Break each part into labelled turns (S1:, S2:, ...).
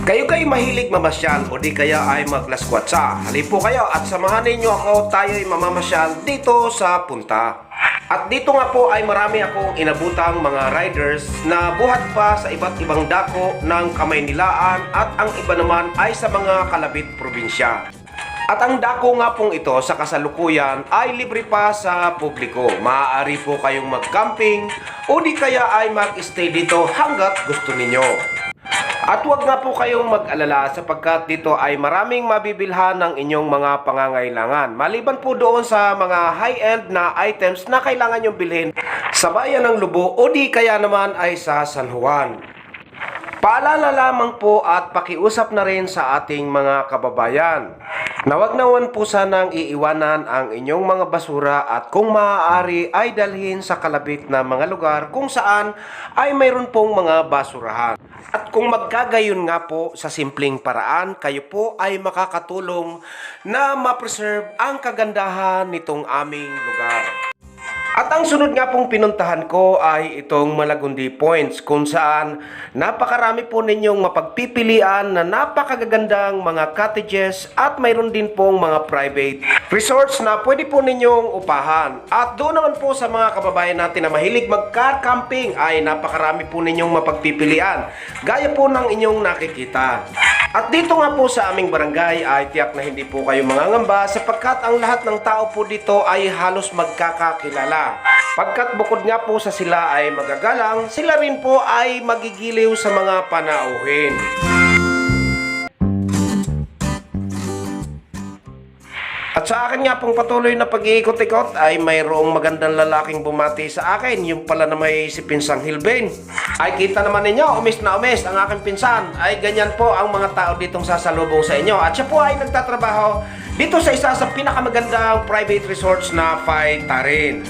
S1: Kayo mahilig mamasyal o di kaya ay maglaskwatsa. Halip po kayo at samahan ninyo ako, tayo'y mamamasyal dito sa punta. At dito nga po ay marami akong inabutang mga riders na buhat pa sa iba't ibang dako ng Kamaynilaan at ang iba naman ay sa mga kalabit probinsya. At ang dako nga pong ito sa kasalukuyan ay libre pa sa publiko. Maaari po kayong mag-camping o di kaya ay mag-stay dito hanggat gusto ninyo. At huwag nga po kayong mag-alala sapagkat dito ay maraming mabibilhan ng inyong mga pangangailangan. Maliban po doon sa mga high-end na items na kailangan nyong bilhin sa bayan ng Lubo o di kaya naman ay sa San Juan. Paalala lamang po at pakiusap na rin sa ating mga kababayan na wag naman po sanang iiwanan ang inyong mga basura at kung maaari ay dalhin sa kalapit na mga lugar kung saan ay mayroon pong mga basurahan. At kung magkagayon nga po sa simpleng paraan, kayo po ay makakatulong na ma-preserve ang kagandahan nitong aming lugar. At ang sunod nga pong pinuntahan ko ay itong Malagundi Points kung saan napakarami po ninyong mapagpipilian na napakagagandang mga cottages at mayroon din pong mga private resorts na pwede po ninyong upahan. At doon naman po sa mga kababayan natin na mahilig mag-car camping ay napakarami po ninyong mapagpipilian gaya po ng inyong nakikita. At dito nga po sa aming barangay ay tiyak na hindi po kayo mangangamba sapagkat ang lahat ng tao po dito ay halos magkakakilala. Pagkat bukod nga po sa sila ay magagalang, sila rin po ay magigiliw sa mga panauhin. At sa akin nga pong patuloy na pag-iikot-ikot ay mayroong magandang lalaking bumati sa akin, yung pala na may si Pinsang Hilben. Ay kita naman ninyo, umis na umis ang aking pinsan. Ay ganyan po ang mga tao ditong sasalubong sa inyo. At siya po ay nagtatrabaho dito sa isa sa pinakamagandang private resorts na Faytarin.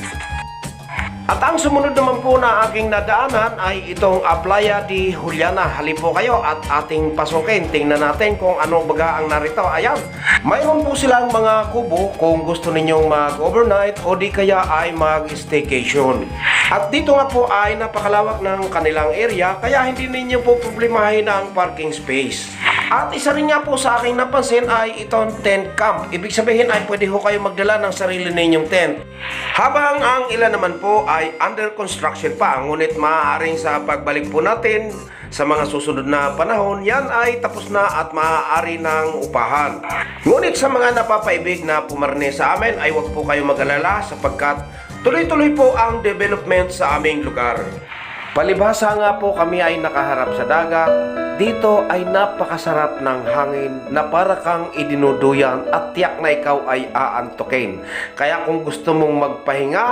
S1: At ang sumunod naman po na aking nadaanan ay itong Playa de Juliana. Halip po kayo at ating pasukin. Tingnan natin kung ano baga ang narito. Ayan, mayroon po silang mga kubo kung gusto ninyong mag-overnight o di kaya ay mag-staycation. At dito nga po ay napakalawak ng kanilang area kaya hindi ninyo po problemahin ang parking space. At isa rin nga po sa aking napansin ay itong tent camp. Ibig sabihin ay pwede ho kayo magdala ng sarili ninyong tent. Habang ang ilan naman po ay under construction pa. Ngunit maaaring sa pagbalik po natin sa mga susunod na panahon, yan ay tapos na at maaari ng upahan. Ngunit sa mga napapaibig na pumarne sa amin ay huwag po kayo mag-alala sapagkat tuloy-tuloy po ang development sa aming lugar. Palibhasa nga po kami ay nakaharap sa dagat. Dito ay napakasarap ng hangin na para kang idinuduyan at tiyak na ikaw ay aantukin. Kaya kung gusto mong magpahinga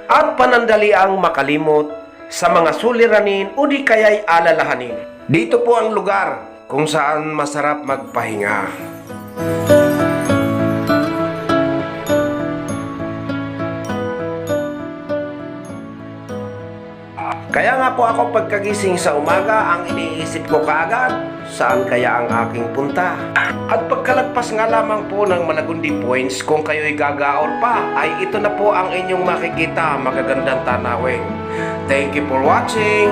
S1: at panandaliang makalimot sa mga suliranin o di kaya'y alalahanin, dito po ang lugar kung saan masarap magpahinga. Kaya nga po ako pagkagising sa umaga, ang iniisip ko kaagad, saan kaya ang aking punta? At pagkalagpas nga lamang po ng Malagundi Points, kung kayo'y gagaol pa, ay ito na po ang inyong makikita, magagandang tanawin. Thank you for watching!